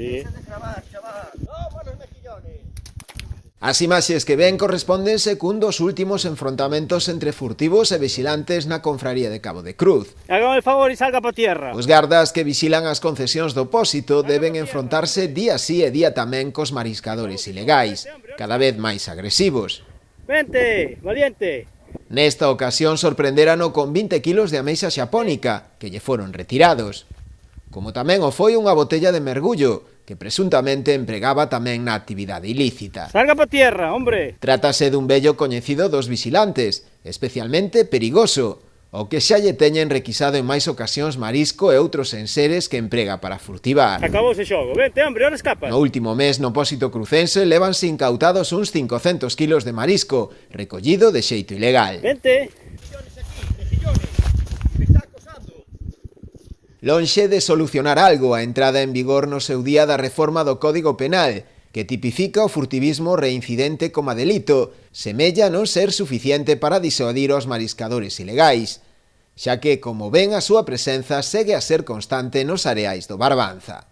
Sí. As imaxes que ven correspóndense cun dos últimos enfrontamentos entre furtivos e vixilantes na confraría de Cabo de Cruz. Hágame el favor y salga para tierra. Os gardas que vixilan as concesións do Pósito deben enfrontarse día sí e día tamén cos mariscadores ilegais, cada vez máis agresivos. Vente, valiente. Nesta ocasión sorprenderano con 20 kilos de ameixa xapónica, que lle foron retirados. Como tamén o foi unha botella de mergullo, que presuntamente empregaba tamén na actividade ilícita. Salga para tierra, hombre. Trátase dun vello coñecido dos vixilantes, especialmente perigoso, o que xa lle teñen requisado en máis ocasións marisco e outros enseres que emprega para furtivar. Acabou ese xogo. Vente, hombre, ahora escapas. No último mes no Pósito crucense levanse incautados uns 500 kilos de marisco, recollido de xeito ilegal. Vente. Lonxe de solucionar algo a entrada en vigor no seu día da reforma do Código Penal, que tipifica o furtivismo reincidente como delito, semella non ser suficiente para disuadir aos mariscadores ilegais, xa que, como ven, a súa presenza segue a ser constante nos areais do Barbanza.